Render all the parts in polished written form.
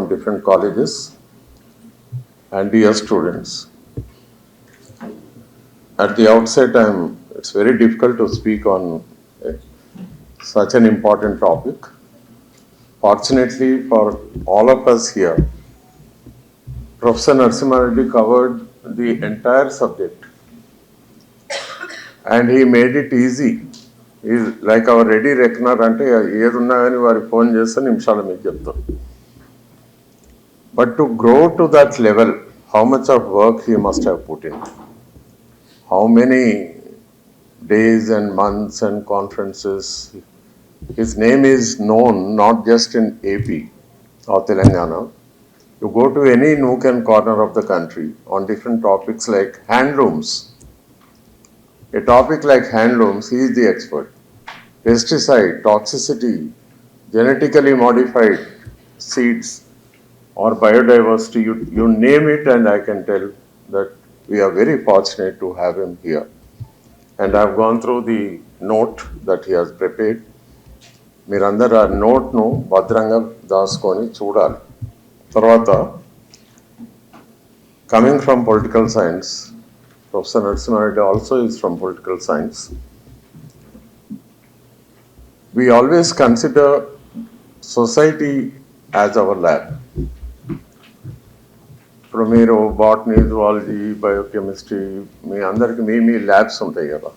from different colleges and dear students. At the outset, it's very difficult to speak on such an important topic. Fortunately for all of us here, Professor 𝗏𝗏𝗏𝗏 Reddy covered the entire subject and he made it easy. He's like our Reddy Reckoner ante ఏదున్నా కానీ వారికి phone చేస్తే నిమిషాలు మీకు చెప్తారు. But to grow to that level, how much of work he must have put in? How many days and months and conferences? His name is known not just in AP or Telangana. You go to any nook and corner of the country on different topics like handlooms. A topic like handlooms, he is the expert. Pesticide, toxicity, genetically modified seeds or biodiversity, you name it and I can tell that we are very fortunate to have him here. And I've gone through the note that he has prepared. మీరందరూ ఆ నోట్ను భద్రంగా దాచుకొని చూడాలి. తర్వాత coming from political science, professor 𝗏𝗏𝗏𝗏 also is from political science. We always consider society as our lab. ఇప్పుడు మీరు botany, zoology, biochemistry మీ అందరికి మీ labs ఉంటాయి కదా.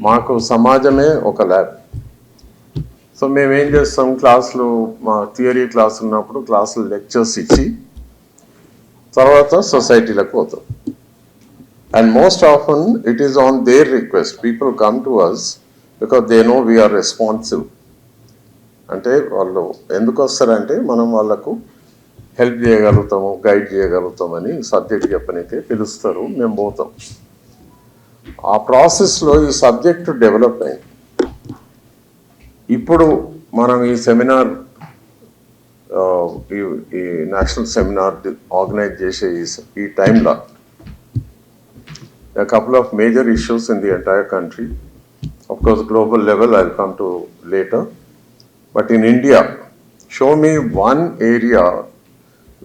మాకు సమాజమే ఒక ల్యాబ్. సో మేమేం చేస్తాం, క్లాసులు మా థియరీ క్లాస్ ఉన్నప్పుడు క్లాసులు లెక్చర్స్ ఇచ్చి తర్వాత సొసైటీలకు పోతాం. And most often it is on their request. People come to us because they know we are responsive. అంటే వాళ్ళు ఎందుకు వస్తారంటే మనం వాళ్ళకు హెల్ప్ చేయగలుగుతాము, గైడ్ చేయగలుగుతామని సబ్జెక్ట్ చెప్పనికే పిలుస్తారు, మేము పోతాం. ఆ ప్రాసెస్లో ఈ సబ్జెక్టు డెవలప్ అయింది. ఇప్పుడు మనం ఈ సెమినార్, ఈ నేషనల్ సెమినార్ ఆర్గనైజ్ చేసే ఈ టైంలో a couple of major issues in the entire country. Of course, global level I'll come to later. But in India, show me one area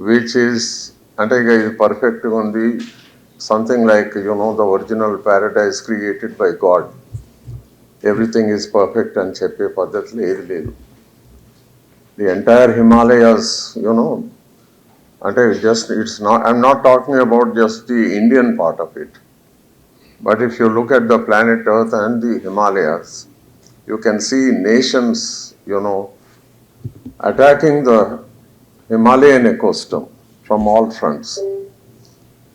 which is perfect on the something like, the original paradise created by God. Everything is perfect and 𝗕𝗶𝗀𝗏𝗏𝗏𝗏 edi ledu. The entire Himalayas, it's not, I'm not talking about just the Indian part of it. But if you look at the planet Earth and the Himalayas, you can see nations, attacking the Himalayan ecosystem from all fronts.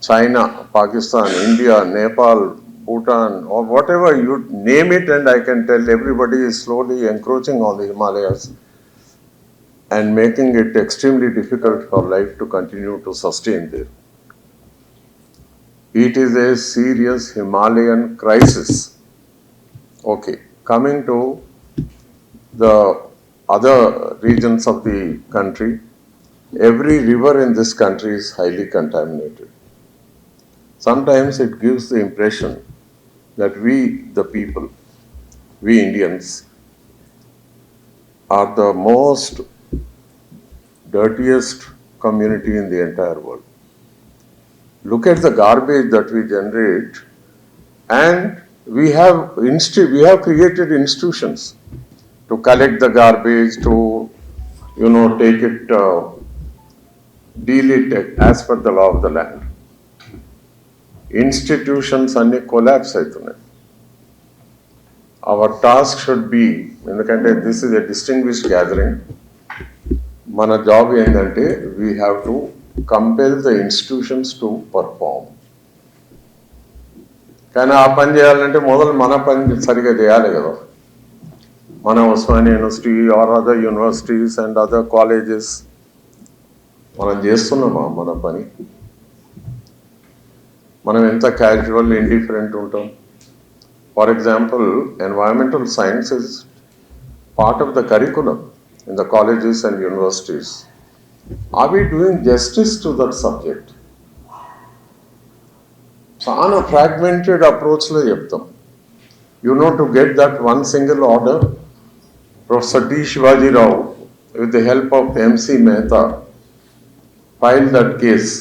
China, Pakistan, India, Nepal, Bhutan, or whatever you name it, and I can tell everybody is slowly encroaching on the Himalayas and making it extremely difficult for life to continue to sustain there. It is a serious Himalayan crisis. Okay, coming to the other regions of the country, every river in this country is highly contaminated. Sometimes it gives the impression that we, the people, we Indians, are the most dirtiest community in the entire world. Look at the garbage that we generate, and we have created institutions to collect the garbage, to take it, deal it as per the law of the land. Institutions అన్ని collapse అవుతున్నాయి. Our task should be, ఎందుకంటే this is a distinguished gathering, మన job ఏంటంటే we have to compel the institutions to perform. కానీ ఆ పని చేయాలంటే మొదలు మన పని సరిగా చేయాలి కదా. మన Osmania university or other universities and other colleges మనం చేస్తున్నామా మన పని? మనం ఎంత క్యాజువల్ ఇండిఫరెంట్ ఉంటాం? For example, environmental science is part of the curriculum in the colleges and universities. Are we doing justice to that subject? చాలా fragmented approachలో చెప్తాం. You know, to get that one single order, Professor 𝗕𝗶ጽ 𝗵𝗂, with the help of MC Mehta, filed that case.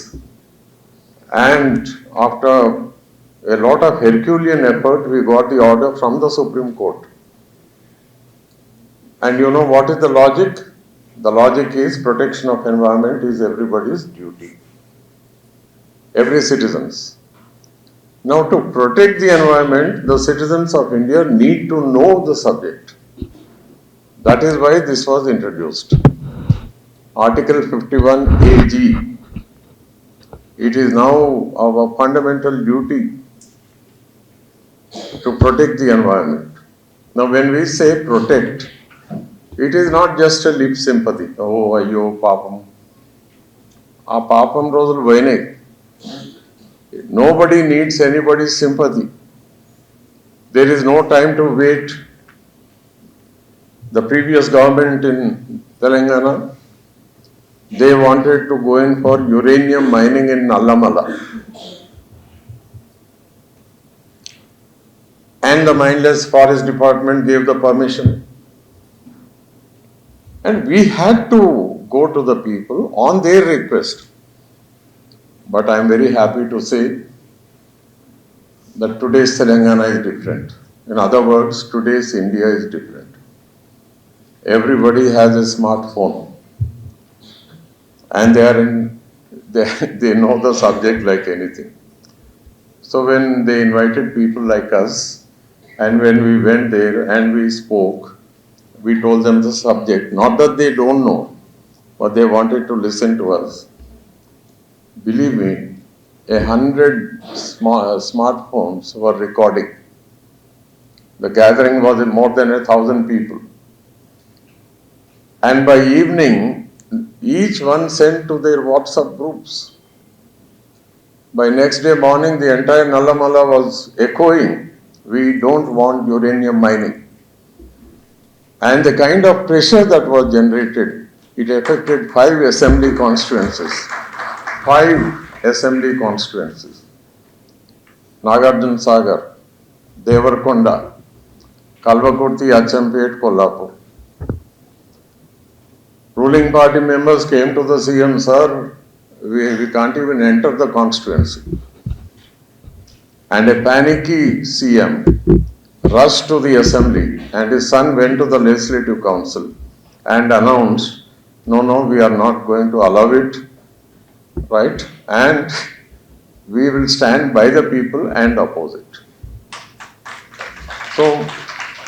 And after a lot of Herculean effort, we got the order from the Supreme Court. And you know what is the logic? The logic is protection of environment is everybody's duty, every citizen's. Now, to protect the environment, the citizens of India need to know the subject. That is why this was introduced. Article 51AG. It is now our fundamental duty to protect the environment. Now, when we say protect, it is not just a lip sympathy. Oh, ayyo, papam. Aa papam rojulu poyinai. Nobody needs anybody's sympathy. There is no time to wait. The previous government in Telangana, they wanted to go in for uranium mining in Nallamala. And the mindless forest department gave the permission. And we had to go to the people on their request. But I am very happy to say that today's Telangana is different. In other words, today's India is different. Everybody has a smartphone. And they know the subject like anything. So when they invited people like us, and when we went there and we spoke, we told them the subject. Not that they don't know, but they wanted to listen to us. Believe me, 100 smartphones were recording. The gathering was more than 1,000 people. And by evening, each one sent to their WhatsApp groups. By next day morning, the entire Nallamala was echoing, we don't want uranium mining. And the kind of pressure that was generated, it affected 5 assembly constituencies. 5 assembly constituencies. Nagarjuna Sagar, Devarakonda, 𝗏𝗂𝗏𝗏𝗏𝗏, 𝗏𝗏𝗏𝗏𝗏𝗏. Ruling party members came to the CM, sir, we can't even enter the constituency. And a panicky CM rushed to the assembly and his son went to the legislative council and announced, no, we are not going to allow it, right? And we will stand by the people and oppose it. So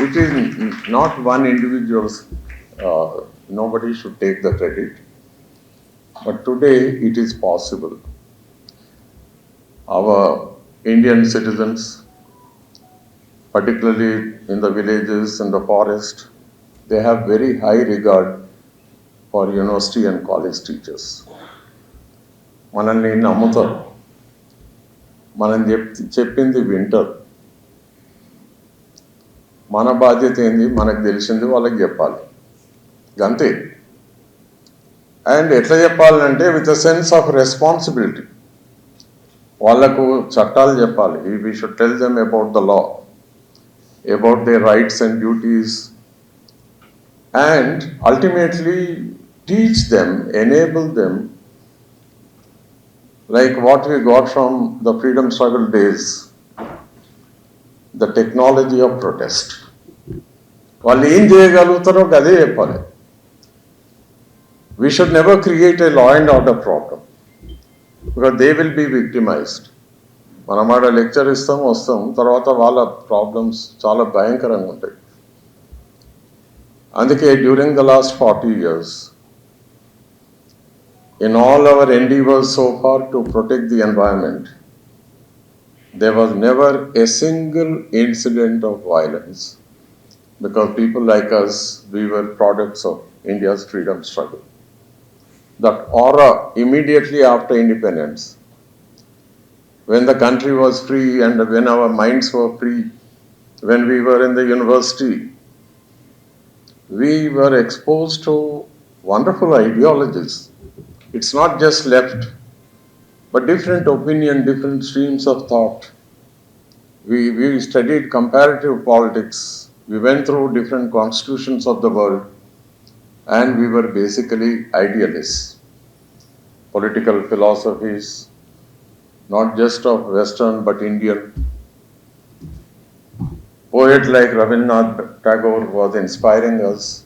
it is not one individual's, nobody should take the credit. But today it is possible. Our Indian citizens, particularly in the villages and the forest, they have very high regard for university and college teachers. మనల్ని నమ్ముతారు, మనం చెప్పింది వింటారు. మన బాధ్యత ఏంది, మనకు తెలిసింది వాళ్ళకి చెప్పాలి, అంతే. అండ్ ఎట్లా చెప్పాలంటే with a sense of responsibility. వాళ్ళకు చట్టాలు చెప్పాలి. We should tell them about the law, about their rights and duties, and ultimately teach them, enable them, like what we got from the freedom struggle days, the technology of protest. వాళ్ళు ఏం చేయగలుగుతారో అదే చెప్పాలి. We should never create a law and order problem, because they will be victimized. మనం ఆడ lecture ఇస్తాం, వస్తాం, తర్వాత వాళ్ళ ప్రాబ్లమ్స్ చాలా భయంకరంగా ఉంటాయి. అందుకే during the last 40 years, in all our endeavors so far to protect the environment, there was never a single incident of violence. because people like us, we were products of India's freedom struggle. That aura immediately after independence, when the country was free and when our minds were free, when we were in the university, we were exposed to wonderful ideologies. It's not just left, but different opinion, different streams of thought. We studied comparative politics. We went through different constitutions of the world, and we were basically idealists. Political philosophies, not just of Western but Indian. Poet like Rabindranath Tagore was inspiring us.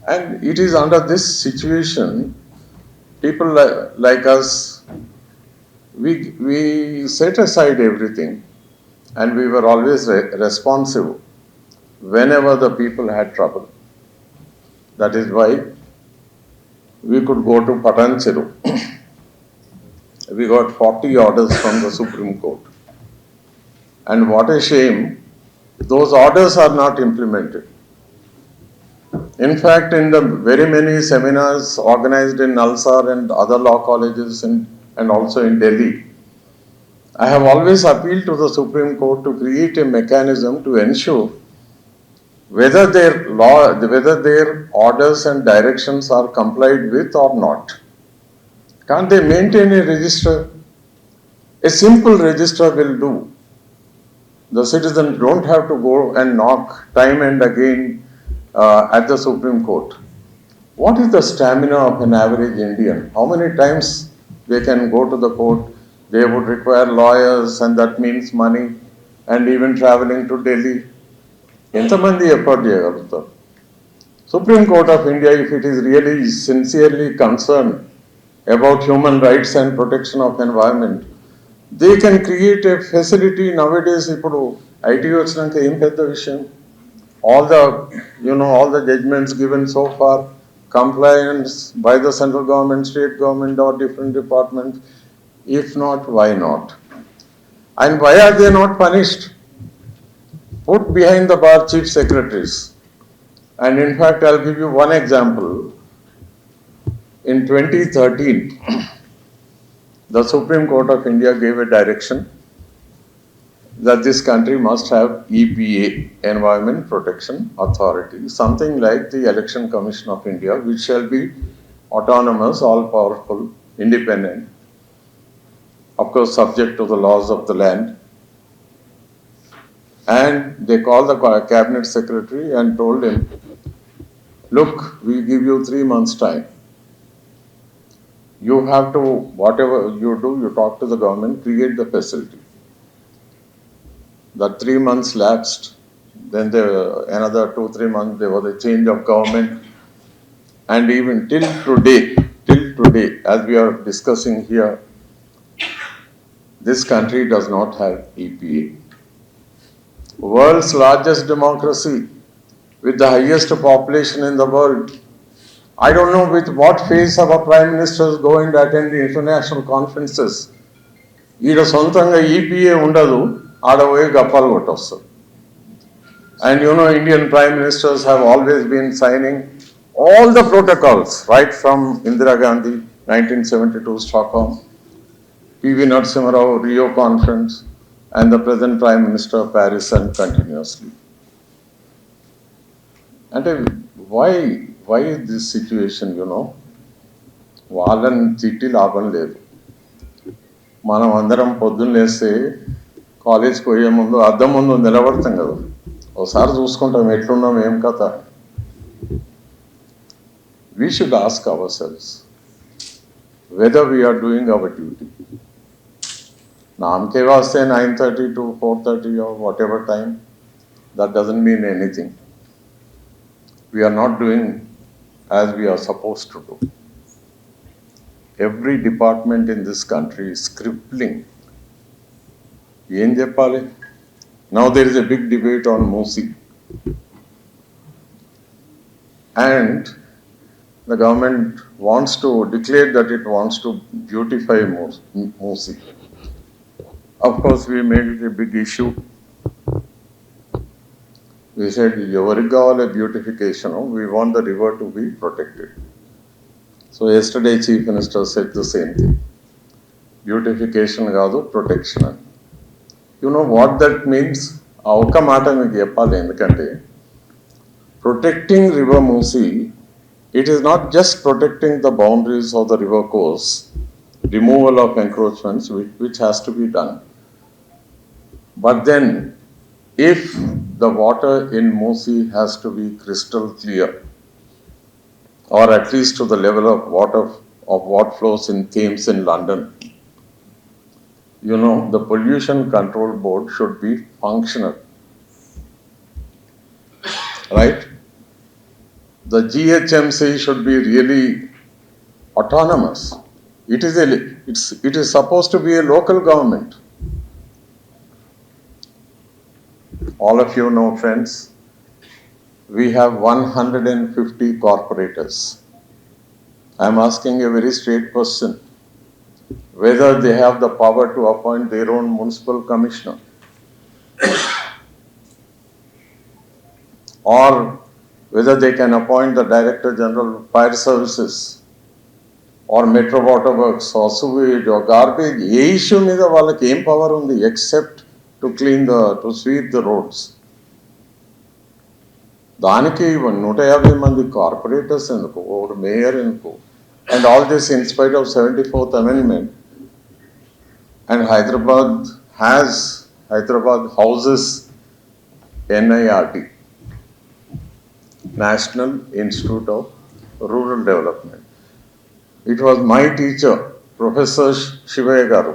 And it is under this situation, people like us, we set aside everything, and we were always responsive whenever the people had trouble. That is why we could go to 𝗵𝗂𝘁𝗶. We got 40 orders from the Supreme Court. And what a shame, those orders are not implemented. In fact, in the very many seminars organized in Nalsar and other law colleges and also in Delhi, I have always appealed to the Supreme Court to create a mechanism to ensure whether their orders and directions are complied with or not. Can't they maintain a register? A simple register will do. The citizens don't have to go and knock time and again at the Supreme Court. What is the stamina of an average Indian? How many times they can go to the court? They would require lawyers, and that means money, and even traveling to Delhi. ఎంతమంది effort చేయగలుగుతారు? Supreme Court of India, if it is really sincerely concerned about human rights and protection of environment, they can create a facility nowadays. ఇప్పుడు IT వచ్చినాక ఏం పెద్ద విషయం? All the judgments given so far, compliance by the central government, state government, or different departments. If not, why not? And why are they not punished? Put behind the bar chief secretaries. And in fact, I'll give you one example. In 2013, the Supreme Court of India gave a direction that this country must have EPA, Environment Protection Authority, something like the Election Commission of India, which shall be autonomous, all-powerful, independent, of course subject to the laws of the land. And they called the cabinet secretary and told him, look, we give you 3 months' time. You have to, whatever you do, you talk to the government, create the facility. That 3 months lapsed. Then another 2-3 months, there was a change of government. And even till today, as we are discussing here, this country does not have EPA. World's largest democracy with the highest population in the world. I don't know with what face our prime ministers go and attend the international conferences. ఈడ సొంతంగా EPA ఉండదు, ఆడ పోయి గప్పాలు కొట్టొస్తారు. And Indian prime ministers have always been signing all the protocols, right from Indira Gandhi, 1972 Stockholm, P.V. Narasimha Rao, Rio Conference, and the present Prime Minister of Paris, and continuously. And why is this situation, వాళ్ళని తిట్టి లాభం లేదు. మనం అందరం పొద్దున్న లేస్తే కాలేజ్కి పోయే ముందు అద్దం ముందు నిలబడతాం కదా, ఒకసారి చూసుకుంటాం ఎట్లున్నాం ఏం కథ. We should ask ourselves whether we are doing our duty. नाम के वास्ते 9:30 to 4:30 or whatever time, that doesn't mean anything. We are not doing as we are supposed to do. Every department in this country is crippling. Em cheppali? Now there is a big debate on 𝗏𝗓𝗏. And the government wants to declare that it wants to beautify 𝗏𝗓𝗏. Of course, we made it a big issue. We said, 𝗤𝗏𝗂𝗑𝗏 beautification, we want the river to be protected. So yesterday Chief Minister said the same thing. Beautification కాదు, protection. You know what that means? ఆ ఒక్క మాట మీకు చెప్పాలి, ఎందుకంటే protecting river Musi, it is not just protecting the boundaries of the river course, removal of encroachments which has to be done. But then, if the water in Musi has to be crystal clear, or at least to the level of water of what flows in Thames in London, you know, the Pollution Control Board should be functional, right? The GHMC should be really autonomous. It is supposed to be a local government. All of you know, friends, we have 150 corporators. I am asking a very straight question, whether they have the power to appoint their own municipal commissioner, or whether they can appoint the Director General of Fire Services, or Metro Water Works, or sewage, or garbage. A issue మీద వాళ్ళకి ఏం power ఉంది except to sweep the roads? దానికి 150 మంది corporators ఎందుకు, ఒక mayor ఎందుకు? And all this in spite of 74th Amendment. And Hyderabad houses NIRD, National Institute of Rural Development. It was my teacher, Professor Shivaya Garu,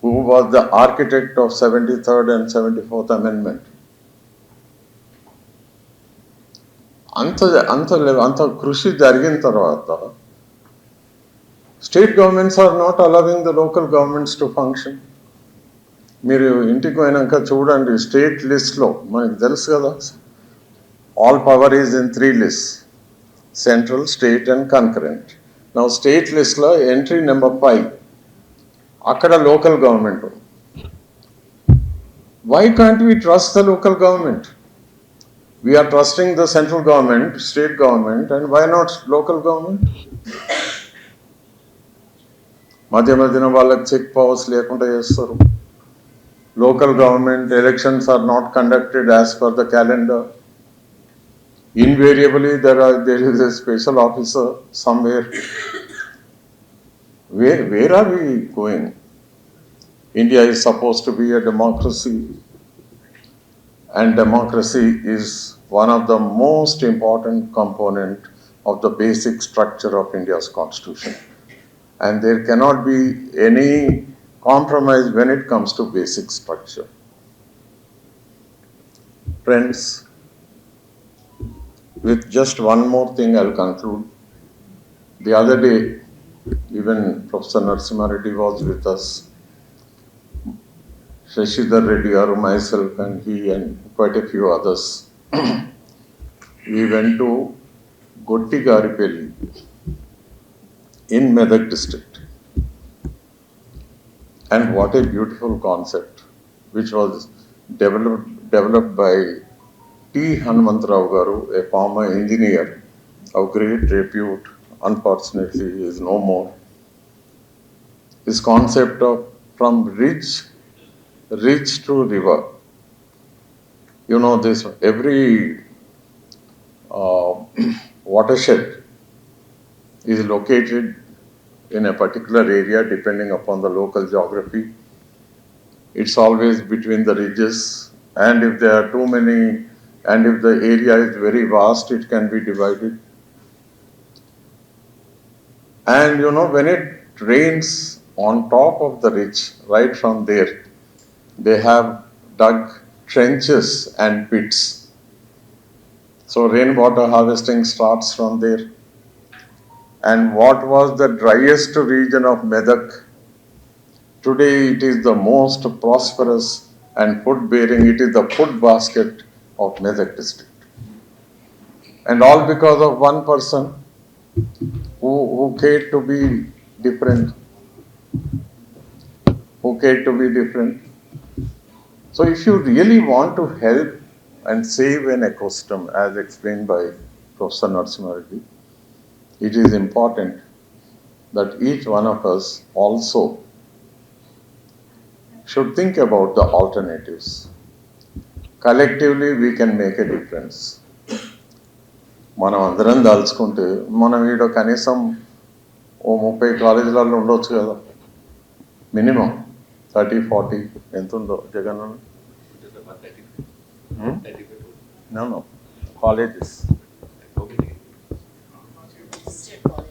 who was the architect of 73rd and 74th Amendment. అంత కృషి జరిగిన తర్వాత state governments are not allowing the local governments to function. మీరు ఇంటికి పోయినాక చూడండి, state లిస్ట్లో మనకు తెలుసు కదా, all power is in 3 lists: central, state and concurrent. నా స్టేట్ లిస్ట్లో ఎంట్రీ నెంబర్ 5, అక్కడ local government. Why can't we trust the local government? We are trusting the central government, state government, and why not local government? మధ్యన వాళ్ళకి check powers లేకుండా చేస్తారు. Local government elections are not conducted as per the calendar. Invariably, there is a special officer somewhere. Where are we going? India is supposed to be a democracy, and democracy is one of the most important component of the basic structure of India's constitution. And there cannot be any compromise when it comes to basic structure. Friends, with just one more thing I'll conclude. The other day, even Professor Narasimha Reddy was with us. 𝗕𝗏𝗪𝗏 garu, myself, and he and quite a few others. We went to 𝗏𝗏𝗏𝗏𝗏 in Medak district. And what a beautiful concept, which was developed by 𝗕𝗏𝗪𝗏𝗏 garu, a former engineer of great repute. Unfortunately, he is no more. His concept of from ridge to river. You know, this every watershed is located in a particular area depending upon the local geography. It's always between the ridges, and if there are too many, and if the area is very vast, it can be divided. And you know, when it rains on top of the ridge, right from there, they have dug trenches and pits. So rainwater harvesting starts from there. And what was the driest region of Medak? Today it is the most prosperous and food bearing. It is the food basket of Medak district. And all because of one person who cared to be different. So if you really want to help and save an ecosystem as explained by Professor 𝗏𝗏𝗏. It is important that each one of us also should think about the alternatives. Collectively, we can make a difference. మనం అందరం దాల్చుకుంటే మనం ఈడ కనీసం ఓ 30 కాలేజీలలో ఉండొచ్చు కదా, minimum 30-40 ఎంత ఉందో జగన్ నో కాలేజెస్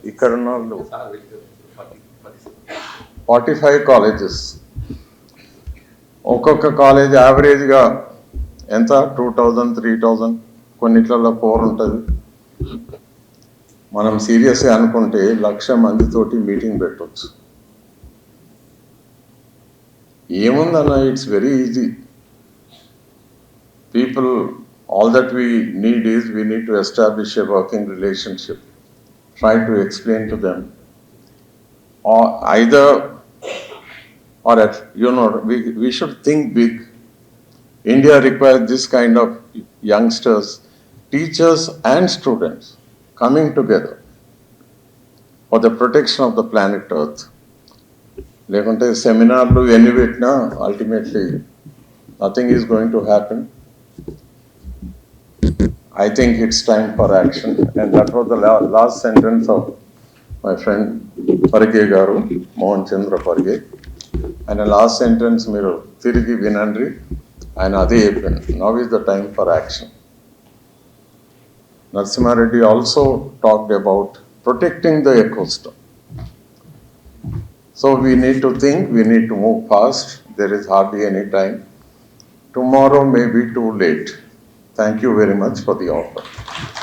ఇక్కడ ఉన్న వాళ్ళు 45 కాలేజెస్. ఒక్కొక్క కాలేజ్ యావరేజ్గా ఎంత 2000-3000, కొన్నిట్లలో 4 ఉంటుంది. మనం సీరియస్గా అనుకుంటే 1,00,000 మందితోటి మీటింగ్ పెట్టవచ్చు. ఏముందన్న, it's very easy. People, all that we need is we need to establish a working relationship, try to explain to them, or either or at, we should think big. India requires this kind of youngsters, teachers and students coming together for the protection of the planet Earth. లేకుంటే సెమినార్లు ఎన్ని పెట్టినా ultimately nothing is going to happen. I think it's time for action, and that was the last sentence of my friend 𝗏𝗏𝗏𝗏 garu, Mohan Chandra 𝗏𝗏𝗏. And the last sentence మీరు తిరిగి వినండి, ఆయన అదే చెప్పాను. Now is the time for action. Narasimha also talked about protecting the ecosystem. So we need to think, we need to move fast. There is hardly any time. Tomorrow may be too late. Thank you very much for the offer.